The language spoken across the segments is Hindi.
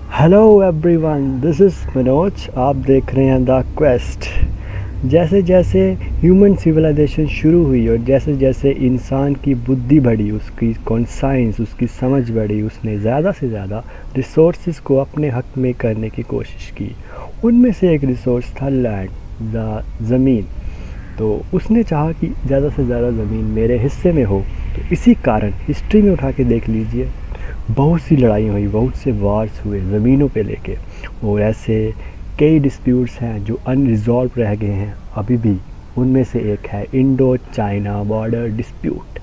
Hello everyone, this is Manoj. आप देख रहे हैं द क्वेस्ट। जैसे जैसे ह्यूमन सिविलाइजेशन शुरू हुई और जैसे जैसे इंसान की बुद्धि बढ़ी, उसकी कॉन्साइंस, उसकी समझ बढ़ी, उसने ज़्यादा से ज़्यादा रिसोर्सेज को अपने हक में करने की कोशिश की। उनमें से एक रिसोर्स था लैंड, ज़मीन। तो उसने चाहा कि ज़्यादा से ज़्यादा ज़मीन मेरे हिस्से में हो। तो इसी कारण हिस्ट्री में उठा के देख लीजिए, बहुत सी लड़ाई हुई, बहुत से वार्स हुए ज़मीनों पे लेके। और ऐसे कई डिस्प्यूट्स हैं जो अनरिजॉल्व रह गए हैं अभी भी। उनमें से एक है इंडो चाइना बॉर्डर डिस्प्यूट।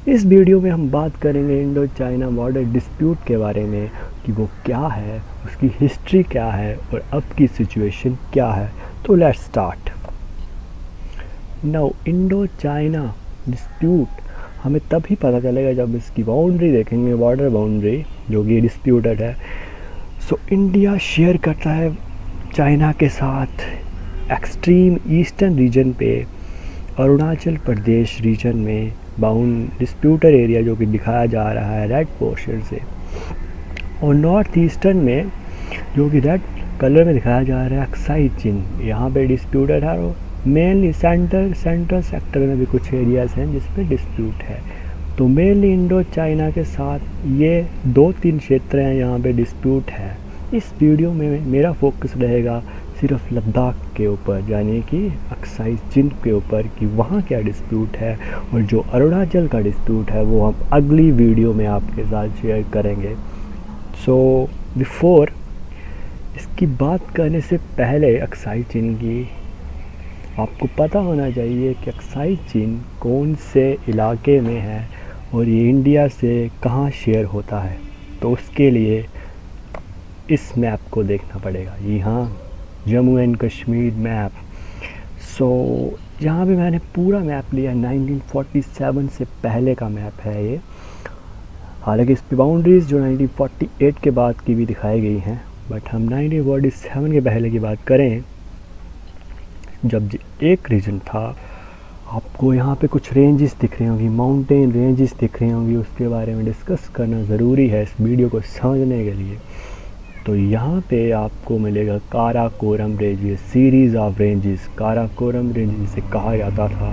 इस वीडियो में हम बात करेंगे इंडो चाइना बॉर्डर डिस्प्यूट के बारे में कि वो क्या है, उसकी हिस्ट्री क्या है और अब की सिचुएशन क्या है। तो let's start now. Indo China dispute हमें तभी पता चलेगा जब इसकी बाउंड्री देखेंगे, बॉर्डर बाउंड्री जो कि डिस्प्यूटेड है। सो इंडिया शेयर करता है चाइना के साथ एक्सट्रीम ईस्टर्न रीजन पे, अरुणाचल प्रदेश रीजन में बाउंड डिस्प्यूटेड एरिया जो कि दिखाया जा रहा है रेड पोर्शन से, और नॉर्थ ईस्टर्न में जो कि रेड कलर में दिखाया जा रहा है अक्साई चिन, यहाँ पे डिस्प्यूटेड है। और मेनली सेंट्रल सेक्टर में भी कुछ एरियाज़ हैं जिस पे डिस्प्यूट है। तो मेनली इंडो चाइना के साथ ये 2-3 क्षेत्र हैं यहाँ पे डिस्प्यूट है। इस वीडियो में मेरा फोकस रहेगा सिर्फ लद्दाख के ऊपर, यानी कि अक्साई चिन के ऊपर कि वहाँ क्या डिस्प्यूट है, और जो अरुणाचल का डिस्प्यूट है वो हम अगली वीडियो में आपके साथ शेयर करेंगे। सो बिफोर इसकी बात करने से पहले अक्साई चिन की आपको पता होना चाहिए कि अक्साई चिन कौन से इलाके में है और ये इंडिया से कहाँ शेयर होता है। तो उसके लिए इस मैप को देखना पड़ेगा। जी हाँ, जम्मू एंड कश्मीर मैप। सो यहाँ पे मैंने पूरा मैप लिया, 1947 से पहले का मैप है ये। हालांकि इस पे बाउंड्रीज़ जो 1948 के बाद की भी दिखाई गई हैं, बट हम 1947 के पहले की बात करें जब एक रीजन था। आपको यहाँ पे कुछ रेंजेस दिख रही होंगी, माउंटेन रेंजेस दिख रही होंगी, उसके बारे में डिस्कस करना ज़रूरी है इस वीडियो को समझने के लिए। तो यहाँ पे आपको मिलेगा Karakoram ranges, series of ranges, Karakoram range जिसे कहा जाता था।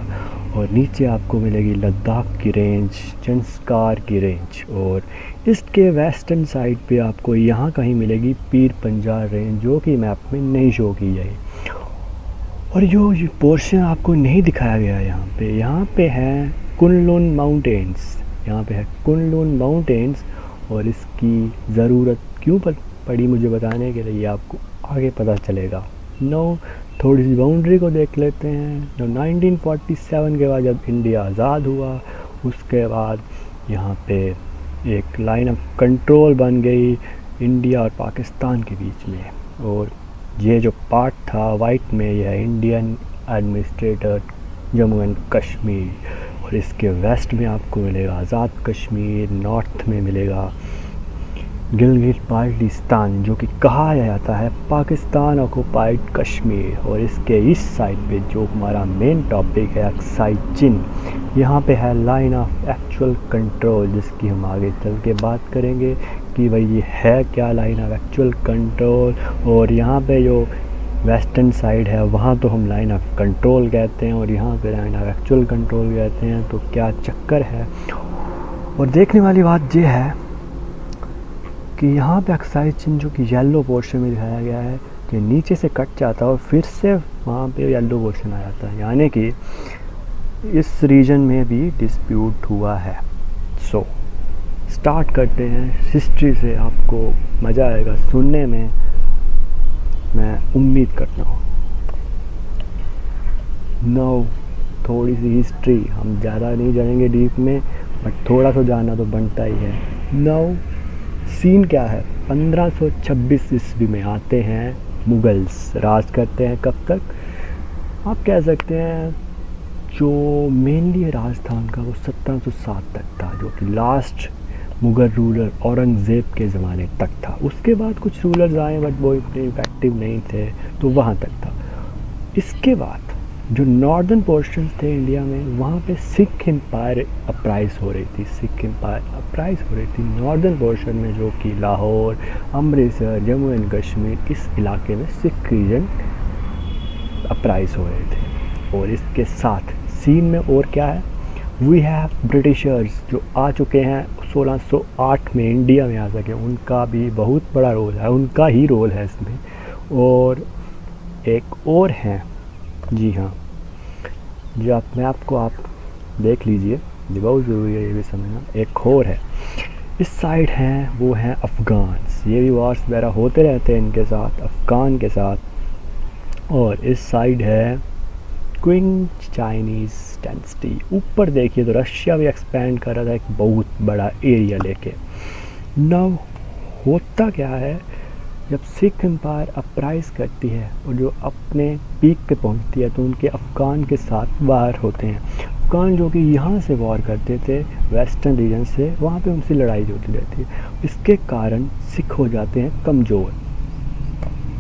और नीचे आपको मिलेगी लद्दाख की रेंज, जंस्कार की रेंज, और इसके वेस्टर्न साइड पे आपको यहाँ कहीं मिलेगी पीर पंजाल रेंज जो कि मैप में नहीं शो की जाए। और जो ये पोर्शन आपको नहीं दिखाया गया है यहाँ पे है कुनलुन माउंटेन्स, यहाँ पे है कुनलुन माउंटेन्स। और इसकी ज़रूरत क्यों पड़ी मुझे बताने के लिए आपको आगे पता चलेगा। नो, थोड़ी सी बाउंड्री को देख लेते हैं। 1947 के बाद जब इंडिया आज़ाद हुआ, उसके बाद यहाँ पे एक लाइन ऑफ कंट्रोल बन गई इंडिया और पाकिस्तान के बीच में। और ये जो पार्ट था वाइट में, यह है Indian administrator Jammu and Kashmir. और इसके वेस्ट में आपको मिलेगा आज़ाद कश्मीर, नॉर्थ में मिलेगा गिलगित बाल्टिस्तान जो कि कहा जाता है पाकिस्तान ऑक्युपाइड कश्मीर। और इसके इस साइड पे जो हमारा मेन टॉपिक है अक्साई चिन, यहाँ पे है लाइन ऑफ एक्चुअल कंट्रोल, जिसकी हम आगे चल के बात करेंगे कि भाई ये है क्या लाइन ऑफ एक्चुअल कंट्रोल। और यहाँ पे जो वेस्टर्न साइड है वहाँ तो हम लाइन ऑफ कंट्रोल कहते हैं और यहाँ पे लाइन ऑफ एक्चुअल कंट्रोल कहते हैं। तो क्या चक्कर है। और देखने वाली बात ये है कि यहाँ पे अक्साई चिन जो कि येलो पोर्शन में दिखाया गया है कि नीचे से कट जाता है और फिर से वहाँ पे येलो पोर्शन आ जाता है, यानी कि इस रीजन में भी डिस्प्यूट हुआ है। सो स्टार्ट करते हैं हिस्ट्री से, आपको मज़ा आएगा सुनने में, मैं उम्मीद करता हूँ। नाउ थोड़ी सी हिस्ट्री, हम ज़्यादा नहीं जाएंगे डीप में, बट थोड़ा सा जानना तो बनता ही है। नाउ सीन क्या है, 1526 ईस्वी में आते हैं मुगल्स, राज करते हैं। कब तक आप कह सकते हैं, जो मेनली राज था उनका वो 1707 तक था, जो कि लास्ट मुग़ल रूलर औरंगज़ेब के ज़माने तक था। उसके बाद कुछ रूलर्स आए बट वो इतने इफेक्टिव नहीं थे, तो वहाँ तक था। इसके बाद जो नॉर्दर्न पोर्शंस थे इंडिया में, वहाँ पे सिख एम्पायर अपराइज हो रही थी, सिख एम्पायर अपराइज हो रही थी नॉर्दर्न पोर्शन में, जो कि लाहौर, अमृतसर, जम्मू एंड कश्मीर, इस इलाके में सिख रीजन अपराइज हो रहे थे। और इसके साथ सीन में और क्या है, वी हैव ब्रिटिशर्स जो आ चुके हैं 1608 में इंडिया में आ सके, उनका भी बहुत बड़ा रोल है, उनका ही रोल है इसमें। और एक और हैं, जी हाँ, जो आप मैप को आप देख लीजिए, ये बहुत ज़रूरी है ये भी समझना। एक और है इस साइड हैं, वो हैं अफ़गान्स, ये भी वार्स वगैरह होते रहते हैं इनके साथ, अफ़गान के साथ। और इस साइड है क्विंग चाइनीज़ डायनेस्टी। ऊपर देखिए तो रशिया भी एक्सपेंड कर रहा था एक बहुत बड़ा एरिया लेके। नाउ होता क्या है, जब सिख एम्पायर अपराइज करती है और जो अपने पीक पे पहुंचती है, तो उनके अफ़गान के साथ वार होते हैं। अफ़गान जो कि यहाँ से वार करते थे वेस्टर्न रीजन से, वहाँ पे उनसे लड़ाई होती रहती है। इसके कारण सिख हो जाते हैं कमज़ोर।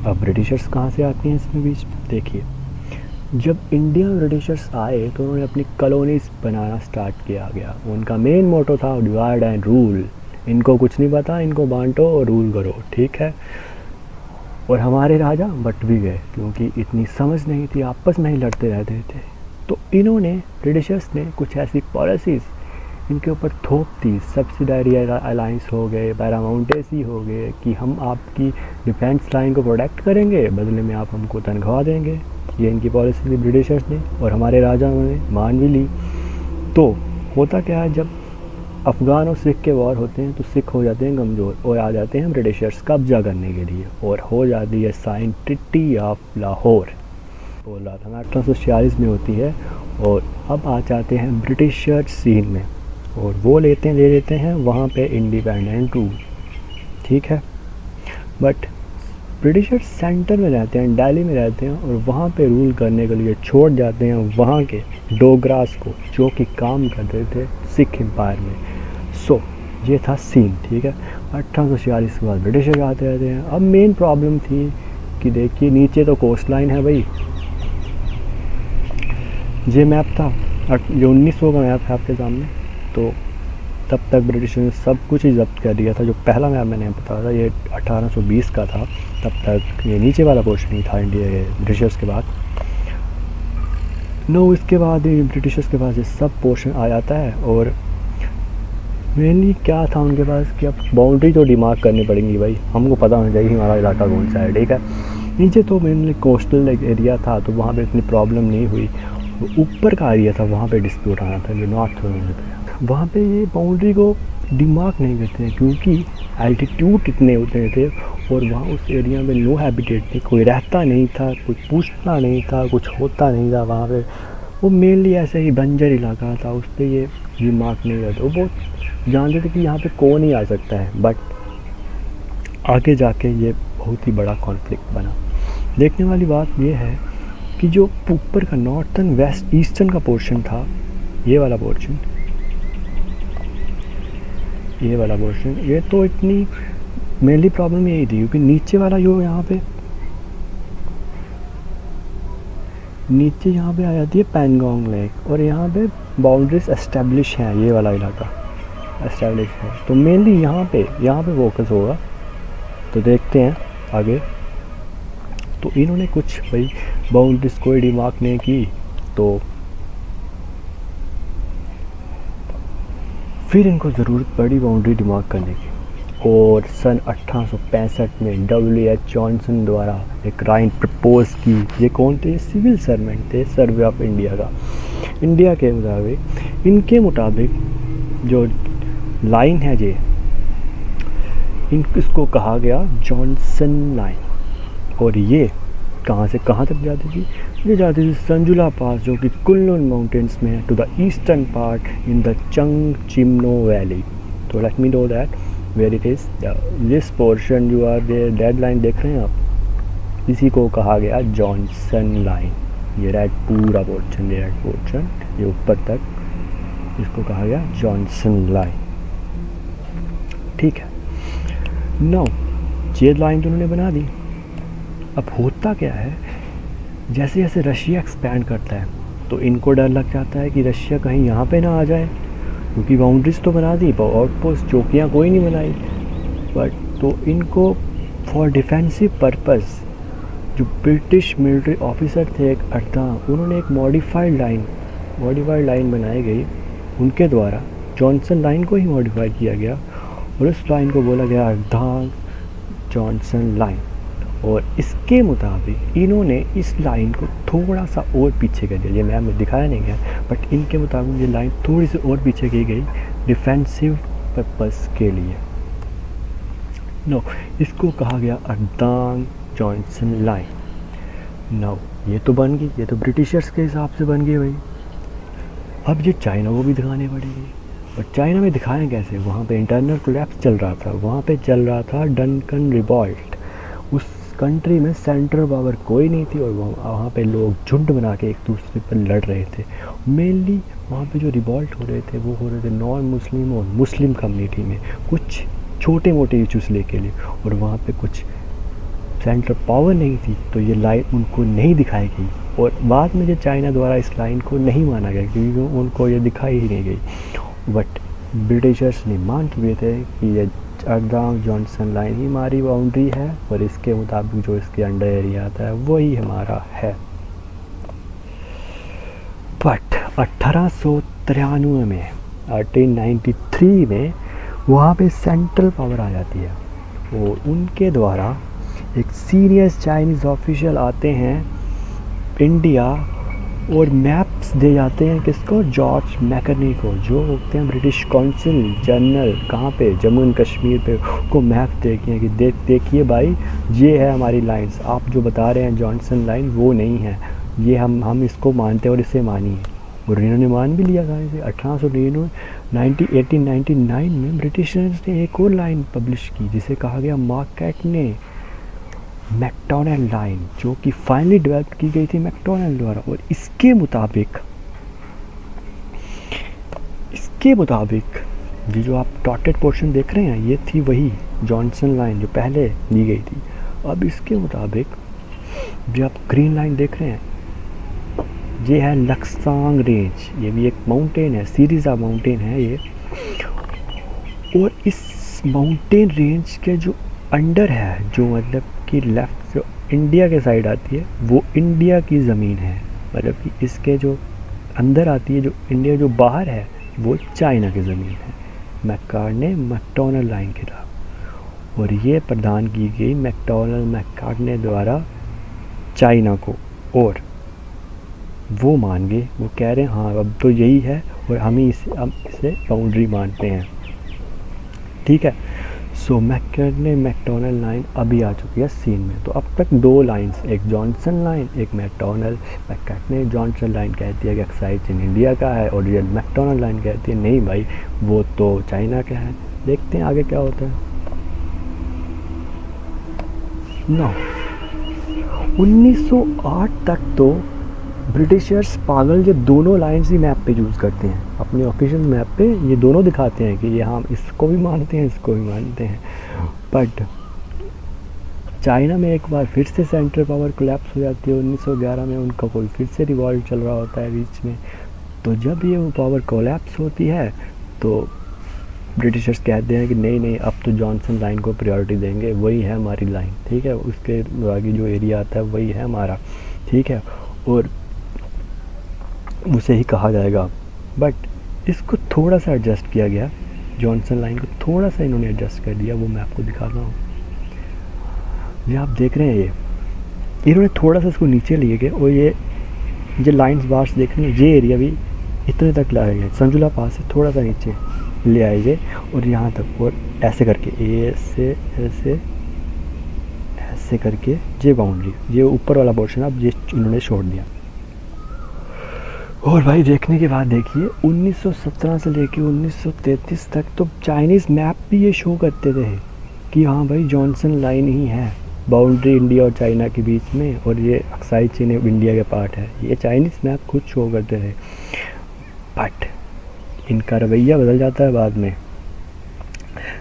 अब ब्रिटिशर्स कहाँ से आते हैं इसमें बीच, देखिए जब इंडिया में ब्रिटिशर्स आए तो उन्होंने अपनी कॉलोनीज़ बनाना स्टार्ट किया गया। उनका मेन मोटो था डिवाइड एंड रूल, इनको कुछ नहीं पता, इनको बांटो और रूल करो, ठीक है। और हमारे राजा बट भी गए क्योंकि इतनी समझ नहीं थी, आपस में ही लड़ते रहते थे। तो इन्होंने ब्रिटिशर्स ने कुछ ऐसी पॉलिसीज़ इनके ऊपर थोप दी, सब्सिडायरी अलाइंस हो गए, पैरामाउंटेसी हो गए, कि हम आपकी डिफेंस लाइन को प्रोटेक्ट करेंगे, बदले में आप हमको तनख्वाह देंगे। ये इनकी पॉलिसी थी ब्रिटिशर्स ने, और हमारे राजाओं ने मान भी ली। तो होता क्या है, जब अफ़गान और सिख के वॉर होते हैं तो सिख हो जाते हैं कमज़ोर और आ जाते हैं ब्रिटिशर्स कब्जा करने के लिए, और हो जाती है साइन ट्रिटी ऑफ लाहौर, बोल रहा था मैं, 1846 में होती है। और अब आ जाते हैं ब्रिटिशर्स सीन में, और वो ले लेते हैं वहाँ पे इंडिपेंडेंट रूल, ठीक है। बट ब्रिटिशर्स सेंटर में रहते हैं, दिल्ली में रहते हैं, और वहाँ पे रूल करने के लिए छोड़ जाते हैं वहाँ के डोगरास को, जो कि काम करते थे सिख एम्पायर में। सो ये था सीन, ठीक है। 1846 के बाद ब्रिटिशर्स आते रहते हैं। अब मेन प्रॉब्लम थी कि देखिए नीचे तो कोस्ट लाइन है भाई, ये मैप था जो 1900 का मैप है आपके सामने, तो तब तक ब्रिटिश ने सब कुछ ही जब्त कर दिया था। जो पहला मैप मैंने बताया था ये 1820 का था, तब तक ये नीचे वाला पोर्शन ही था इंडिया के ब्रिटिशर्स के बाद। इसके बाद ही ब्रिटिशर्स के पास ये सब पोर्शन आ जाता है। और मेनली क्या था उनके पास कि अब बाउंड्री तो डिमार्क करनी पड़ेंगी भाई, हमको पता होना चाहिए हमारा इलाका कौन सा है, ठीक है। नीचे तो मेनली कोस्टल एरिया था, तो वहाँ पे इतनी प्रॉब्लम नहीं हुई। ऊपर का एरिया था, वहाँ पे डिस्प्यूट आना था, जो नॉर्थ में पे, वहाँ पे ये बाउंड्री को डिमार्क नहीं करते हैं, क्योंकि एल्टीट्यूड कितने होते थे, और वहाँ उस एरिया में नो हैबिटेट थे, कोई रहता नहीं था, कोई पूछता नहीं था, कुछ होता नहीं था वहाँ पे। वो मेनली ऐसे ही बंजर इलाका था, उस पर ये डिमार्क नहीं करते। वो बहुत जानते थे कि यहाँ पे कौन ही आ सकता है। बट आगे जाके ये बहुत ही बड़ा कॉन्फ्लिक्ट बना। देखने वाली बात ये है कि जो ऊपर का नॉर्थन वेस्ट ईस्टर्न का पोर्शन था, ये वाला पोर्शन, ये तो इतनी मेनली प्रॉब्लम यही थी, क्योंकि नीचे वाला जो यहाँ पे आ जाती है पैंगोंग लेक, और यहाँ पे बाउंड्रीज एस्टेब्लिश हैं, ये वाला इलाका एस्टेब्लिश है। तो मेनली यहाँ पे फोकस होगा। तो देखते हैं आगे। तो इन्होंने कुछ भाई बाउंड्रीज कोई डिमार्क नहीं की, तो फिर इनको ज़रूरत पड़ी बाउंड्री डिमार्क करने की। और सन 1865 में W.H. जॉनसन द्वारा एक राइन प्रपोज की। ये कौन थे? सिविल सर्वेंट थे सर्वे ऑफ इंडिया का। इंडिया के मुताबिक, इनके मुताबिक जो लाइन है ये, इसको कहा गया जॉनसन लाइन। और ये कहाँ से कहाँ तक जाती थी? ये जाती थी संजुला पास, जो कि कुनलुन माउंटेन्स में है, to the eastern part in the Changchenmo valley. तो let me know that where it is. This portion you are dead line देख रहे हैं आप, इसी को कहा गया जॉनसन लाइन। ये रेड पूरा पोर्शन, ये रेड पोर्शन, ये ऊपर तक, इसको कहा गया जॉनसन लाइन, ठीक है। नाउ ये लाइन तो उन्होंने बना दी। अब होता क्या है, जैसे जैसे रशिया एक्सपैंड करता है तो इनको डर लग जाता है कि रशिया कहीं यहाँ पे ना आ जाए, क्योंकि बाउंड्रीज तो बना दी, आउटपोस्ट चौकियाँ कोई नहीं बनाई। बट तो इनको फॉर डिफेंसिव पर्पस जो ब्रिटिश मिलिट्री ऑफिसर थे एक अर्दांग, उन्होंने एक मॉडिफाइड लाइन बनाई गई उनके द्वारा। जॉनसन लाइन को ही मॉडिफाई किया गया और उस लाइन को बोला गया अर्दांग जॉनसन लाइन। और इसके मुताबिक इन्होंने इस लाइन को थोड़ा सा और पीछे कर दिया, ये मैप में दिखाया नहीं गया, बट इनके मुताबिक ये लाइन थोड़ी सी और पीछे की गई डिफेंसिव पर्पस के लिए। नो, इसको कहा गया अर्दांग जॉनसन लाइन। नो, ये तो बन गई, ये तो ब्रिटिशर्स के हिसाब से बन गई भाई। अब ये चाइना को भी दिखानी पड़ेगी, और चाइना में दिखाएं कैसे? वहाँ पे इंटरनल कोलैप्स चल रहा था, वहाँ पे चल रहा था डंकन रिवॉल्ट। उस कंट्री में सेंट्रल पावर कोई नहीं थी और वहाँ पे लोग झुंड बना के एक दूसरे पर लड़ रहे थे। मेनली वहाँ पे जो रिवॉल्ट हो रहे थे वो हो रहे थे नॉन मुस्लिम और मुस्लिम कम्युनिटी में, कुछ छोटे मोटे इशूज़ लेके लिए, और वहाँ पे कुछ सेंट्रल पावर नहीं थी, तो ये लाइन उनको नहीं दिखाई गई। और बाद में जो चाइना द्वारा इस लाइन को नहीं माना गया क्योंकि उनको ये दिखाई ही नहीं गई। बट ब्रिटिशर्स ने मान चुके थे कि ये अर्दांग जॉनसन लाइन ही हमारी बाउंड्री है और इसके मुताबिक जो इसके अंडर एरिया आता है वही हमारा है। बट 1893 में 1893 में वहाँ पे सेंट्रल पावर आ जाती है और उनके द्वारा एक सीनियर चाइनीज़ ऑफिशियल आते हैं इंडिया और मैप्स दे जाते हैं किसको? जॉर्ज मैकर्नी को, जो होते हैं ब्रिटिश काउंसिल जनरल, कहाँ पे? जम्मू एंड कश्मीर पे। को मैप देखिए कि देखिए भाई, ये है हमारी लाइंस, आप जो बता रहे हैं जॉनसन लाइन वो नहीं है, ये हम इसको मानते हैं और इसे मानिए। और इन्होंने मान भी लिया था इसे। 1899 में ब्रिटिशर्स ने एक और लाइन पब्लिश की जिसे कहा गया मैककार्टने मैकडॉनल्ड लाइन, जो कि फाइनली डेवलप की गई थी मैकडॉनल्ड द्वारा। और इसके मुताबिक ये जो आप डॉटेड पोर्शन देख रहे हैं ये थी वही जॉनसन लाइन जो पहले दी गई थी। अब इसके मुताबिक जो आप ग्रीन लाइन देख रहे हैं ये है लक्सांग रेंज, ये भी एक माउंटेन है, सीरीज ऑफ माउंटेन है ये। और इस माउंटेन रेंज के जो अंडर है, जो मतलब कि लेफ्ट जो इंडिया के साइड आती है वो इंडिया की ज़मीन है, मतलब कि इसके जो अंदर आती है, जो इंडिया जो बाहर है वो चाइना की ज़मीन है। मैककार्टने मैकडॉनल्ड लाइन के नाम, और ये प्रदान की गई मैककार्टने द्वारा चाइना को। और वो मान गए, वो कह रहे हैं हाँ अब तो यही है और हम इसे बाउंड्री मानते हैं, ठीक है। सो मैककार्टने मैकडॉनल्ड लाइन अभी आ चुकी है सीन में। तो अब तक दो लाइंस, एक जॉनसन लाइन एक मैकडॉनल्ड। मैककार्टने जॉनसन लाइन कहती है कि एक्साइज इन इंडिया का है और ये मैकडॉनल्ड लाइन कहती है नहीं भाई वो तो चाइना का है। देखते हैं आगे क्या होता है। 1908 तक तो ब्रिटिशर्स पागल ये दोनों लाइंस ही मैप पे यूज़ करते हैं, अपने ऑफिशियल मैप पे ये दोनों दिखाते हैं कि ये हम इसको भी मानते हैं इसको भी मानते हैं। बट चाइना में एक बार फिर से सेंट्रल पावर कोलैप्स हो जाती है 1911 में, उनका कोई फिर से रिवॉल्ट चल रहा होता है बीच में। तो जब ये पावर कोलैप्स होती है तो ब्रिटिशर्स कहते हैं कि नहीं अब तो जॉनसन लाइन को प्रायोरिटी देंगे, वही है हमारी लाइन, ठीक है, उसके आगे जो एरिया आता है वही है हमारा, ठीक है, और उसे ही कहा जाएगा। बट इसको थोड़ा सा एडजस्ट किया गया, जॉनसन लाइन को थोड़ा सा इन्होंने एडजस्ट कर दिया, वो मैं आपको दिखा रहा हूँ। ये आप देख रहे हैं, ये इन्होंने थोड़ा सा इसको नीचे लिए गए और ये लाइंस बार्स देख रहे हैं, ये एरिया भी इतने तक लाए गए, संजुला पास से थोड़ा सा नीचे ले आए गए और यहाँ तक, और ऐसे करके ऐसे ऐसे ऐसे करके ये बाउंड्री, ये ऊपर वाला पोर्शन अब ये इन्होंने छोड़ दिया। और भाई देखने के बाद देखिए 1917 से लेके 1933 तक तो चाइनीज़ मैप भी ये शो करते थे कि हाँ भाई जॉनसन लाइन ही है बाउंड्री इंडिया और चाइना के बीच में, और ये अक्साई चीन इंडिया के पार्ट है, ये चाइनीज़ मैप खुद शो करते थे। बट इनका रवैया बदल जाता है बाद में,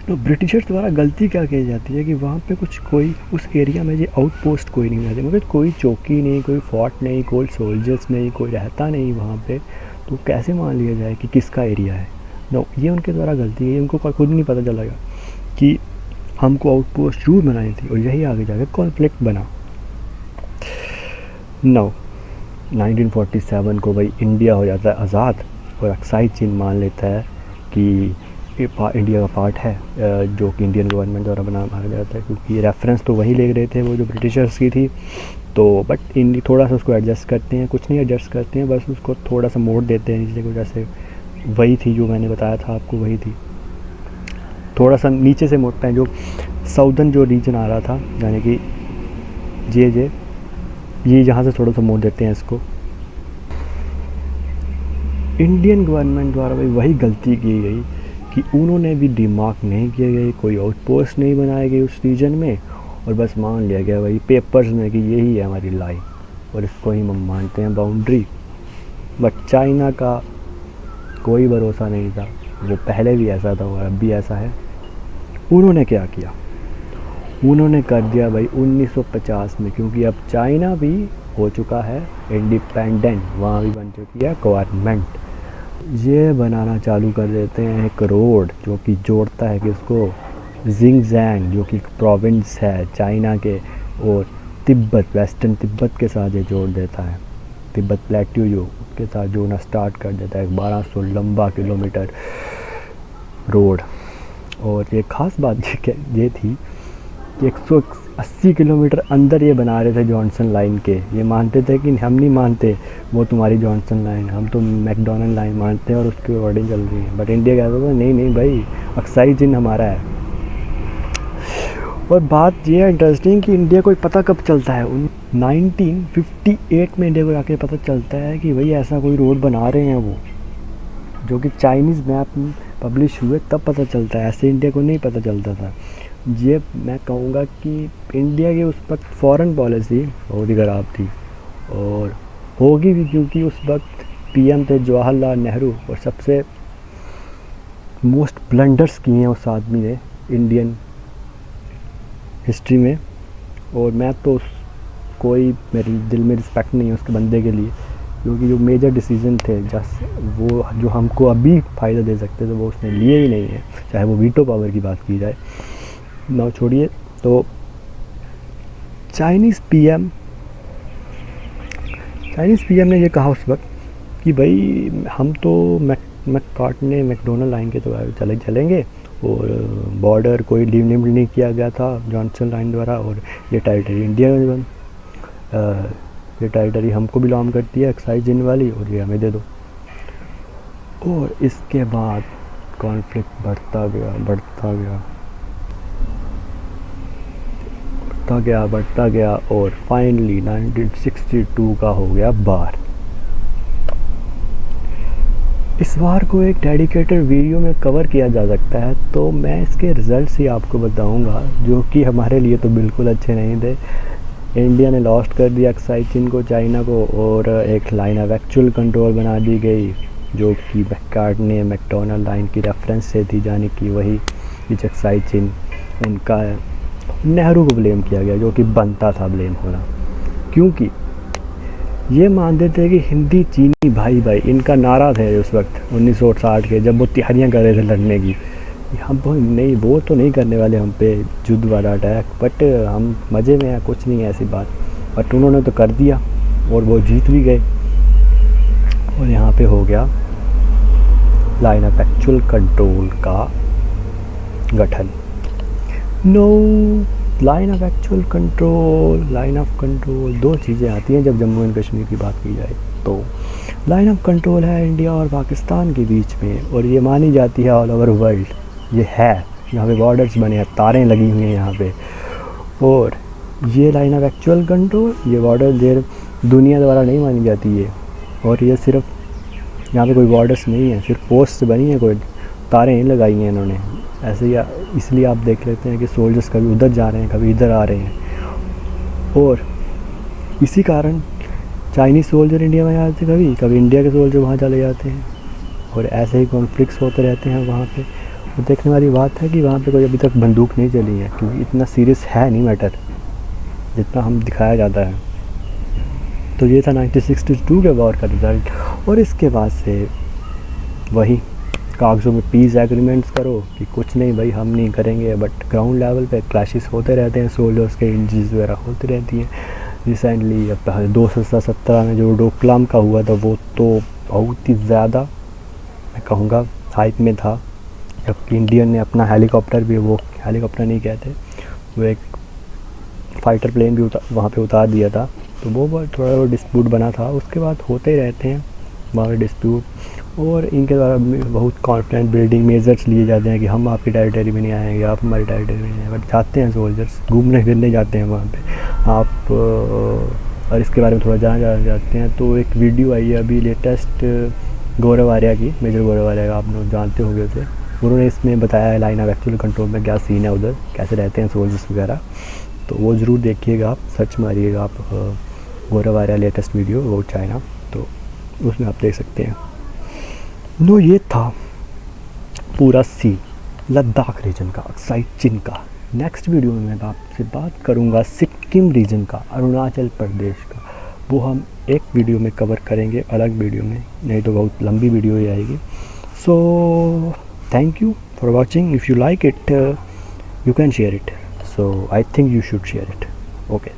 तो ब्रिटिशर्स द्वारा गलती क्या की जाती है कि वहाँ पे कुछ कोई उस एरिया में जो आउटपोस्ट कोई नहीं रहते, मतलब कोई चौकी नहीं, कोई फोर्ट नहीं, कोई सोल्जर्स नहीं, कोई रहता नहीं वहाँ पे, तो कैसे मान लिया जाए कि किसका एरिया है। नो, ये उनके द्वारा गलती है, उनको खुद नहीं पता चलेगा कि हमको आउटपोस्ट जरूर बनानी थी, और यही आगे जाकर कॉन्फ्लिक्ट बना। नो 1947 को भाई इंडिया हो जाता है आज़ाद, और अक्साई चीन मान लेता है कि इंडिया का पार्ट है, जो कि इंडियन गवर्नमेंट द्वारा माना जाता है, क्योंकि रेफरेंस तो वही ले रहे थे वो जो ब्रिटिशर्स की थी। तो बट इंडिया थोड़ा सा उसको एडजस्ट करते हैं, कुछ नहीं एडजस्ट करते हैं, बस उसको थोड़ा सा मोड़ देते हैं नीचे को, जैसे वही थी जो मैंने बताया था आपको, वही थी, थोड़ा सा नीचे से मोड़ते हैं, जो साउदर्न जो रीजन आ रहा था, यानी कि ये जहाँ से थोड़ा सा मोड़ देते हैं इसको। इंडियन गवर्नमेंट द्वारा भाई वही गलती की गई कि उन्होंने भी डिमार्क नहीं किए गए, कोई आउटपोस्ट नहीं बनाए गए उस रीजन में, और बस मान लिया गया भाई पेपर्स में कि यही है हमारी लाइन, और इसको ही हम मानते हैं बाउंड्री। बट चाइना का कोई भरोसा नहीं था, वो पहले भी ऐसा था और अब भी ऐसा है। उन्होंने क्या किया, उन्होंने कर दिया भाई 1950 में, क्योंकि अब चाइना भी हो चुका है इंडिपेंडेंट, वहाँ भी बन चुकी है गवर्नमेंट, ये बनाना चालू कर देते हैं एक रोड जो कि जोड़ता है किसको, जिंगजैंग जो कि प्रोविंस है चाइना के, और तिब्बत, वेस्टर्न तिब्बत के साथ ये जोड़ देता है, तिब्बत प्लेट्यू जो उसके साथ जोड़ना स्टार्ट कर देता है, 1200 लंबा किलोमीटर रोड। और ये ख़ास बात ये थी कि 180 किलोमीटर अंदर ये बना रहे थे जॉनसन लाइन के। ये मानते थे कि हम नहीं मानते वो तुम्हारी जॉनसन लाइन, हम तो मैकडोनल्ड लाइन मानते हैं और उसकी अकॉर्डिंग चल रही है। बट इंडिया कहता था नहीं भाई, अक्साई चिन्ह हमारा है। और बात ये है इंटरेस्टिंग कि इंडिया को पता कब चलता है, 1958 में इंडिया को जाके पता चलता है कि भाई ऐसा कोई रोड बना रहे हैं वो, जो कि चाइनीज़ मैप में पब्लिश हुए तब पता चलता है, ऐसे इंडिया को नहीं पता चलता था। ये मैं कहूँगा कि इंडिया की उस वक्त फॉरेन पॉलिसी बहुत ही ख़राब थी, और होगी भी, क्योंकि उस वक्त पीएम थे जवाहरलाल नेहरू, और सबसे मोस्ट ब्लंडर्स किए हैं उस आदमी ने इंडियन हिस्ट्री में। और मैं तो कोई मेरे दिल में रिस्पेक्ट नहीं है उसके बंदे के लिए, क्योंकि जो मेजर डिसीजन थे वो जो हमको अभी फ़ायदा दे सकते थे वो उसने लिए ही नहीं है, चाहे वो वीटो पावर की बात की जाए ना, छोड़िए। तो चाइनीज़ पीएम ने ये कहा उस वक्त कि भाई हम तो मैकडोनल्ड लाइन के तो चलेंगे, और बॉर्डर कोई लिमिट नहीं किया गया था जॉनसन लाइन द्वारा, और ये टेरिटरी इंडिया में ये टेरिटरी हमको बिलोंग करती है एक्साइज जिन वाली, और ये हमें दे दो। और इसके बाद कॉन्फ्लिक्ट बढ़ता गया और फाइनली 1962 का हो गया बार। इस वार को एक डेडिकेटेड वीडियो में कवर किया जा सकता है, तो मैं इसके रिज़ल्ट्स ही आपको बताऊंगा, जो कि हमारे लिए तो बिल्कुल अच्छे नहीं थे। इंडिया ने लॉस्ट कर दिया अक्साई चीन को, चाइना को, और एक लाइन ऑफ एक्चुअल कंट्रोल बना दी गई, जो कि मैककार्टनी मैकडोनल्ड लाइन की रेफरेंस से थी, जाने की वही अक्साई चीन इनका है। नेहरू को ब्लेम किया गया, जो कि बनता था ब्लेम होना, क्योंकि ये मानते थे कि हिंदी चीनी भाई भाई इनका नारा थे उस वक्त 1960 के, जब वो तैयारियां कर रहे थे लड़ने की। हम नहीं, वो तो नहीं करने वाले हम पे युद्ध वाला अटैक, बट हम मज़े में हैं, कुछ नहीं है ऐसी बात। बट उन्होंने तो कर दिया और वो जीत भी गए, और यहाँ पे हो गया लाइन ऑफ एक्चुअल कंट्रोल का गठन। Line of actual control, line of control, दो चीज़ें आती हैं जब जम्मू एंड कश्मीर की बात की जाए। तो लाइन ऑफ कंट्रोल है इंडिया और पाकिस्तान के बीच में, और ये मानी जाती है ऑल ओवर वर्ल्ड। ये है, यहाँ पे बॉर्डर्स बने हैं, तारें लगी हुई हैं यहाँ पे, और ये लाइन ऑफ एक्चुअल कंट्रोल, ये बॉर्डर दुनिया द्वारा नहीं मानी जाती है, और ये सिर्फ यहाँ पे कोई बॉर्डर्स नहीं है, सिर्फ पोस्ट बनी है, कोई तारें नहीं लगाई हैं इन्होंने ऐसे ही। इसलिए आप देख लेते हैं कि सोल्जर्स कभी उधर जा रहे हैं, कभी इधर आ रहे हैं, और इसी कारण चाइनीज़ सोल्जर इंडिया में आते, कभी इंडिया के सोल्जर वहाँ चले जाते हैं, और ऐसे ही कॉन्फ्लिक्ट्स होते रहते हैं वहाँ पे। तो देखने वाली बात है कि वहाँ पे कोई अभी तक बंदूक नहीं चली है, क्योंकि इतना सीरियस है नहीं मैटर जितना हम दिखाया जाता है। तो ये था 1962 के वॉर का रिज़ल्ट। और इसके बाद से वही कागज़ों में पीस एग्रीमेंट्स करो कि कुछ नहीं भाई हम नहीं करेंगे, बट ग्राउंड लेवल पे क्लैशेस होते रहते हैं, सोल्जर्स के इंजरीज वगैरह होती रहती हैं। रिसेंटली अब 2017 में जो डोकलाम का हुआ था वो तो बहुत ही ज़्यादा मैं कहूँगा हाइप में था, जबकि इंडियन ने अपना हेलीकॉप्टर भी, वो हेलीकॉप्टर नहीं कहते, वो एक फाइटर प्लेन भी वहाँ पे उतार दिया था। तो वो थोड़ा डिस्प्यूट बना था, उसके बाद होते ही रहते हैं वहाँ पे डिस्प्यूट। और इनके द्वारा बहुत कॉन्फिडेंस बिल्डिंग मेजर्स लिए जाते हैं कि हम आपकी टेरिटरी में नहीं आएंगे, आप हमारी टेरिटरी में नहीं आएंगे, बट जाते हैं सोल्जर्स, घूमने फिरने जाते हैं वहाँ पे आप। और इसके बारे में थोड़ा जाना जाते हैं तो एक वीडियो आई है अभी लेटेस्ट गौरव आर्या की, मेजर गौरव आर्या का आप लोग जानते होंगे उसे। उन्होंने इसमें बताया है लाइन ऑफ एक्चुअल कंट्रोल में क्या सीन है उधर, कैसे रहते हैं सोल्जर्स वगैरह। तो वो ज़रूर देखिएगा, आप सर्च मारिएगा आप गौरव आर्या लेटेस्ट वीडियो वो चाइना, तो उसमें आप देख सकते हैं। नो ये था पूरा सी लद्दाख रीजन का, अक्साई चिन का। नेक्स्ट वीडियो में मैं आपसे बात करूंगा सिक्किम रीजन का, अरुणाचल प्रदेश का। वो हम एक वीडियो में कवर करेंगे, अलग वीडियो में, नहीं तो बहुत लंबी वीडियो ही आएगी। So thank you for watching. If you like it you can share it, so I think you should share it. Okay.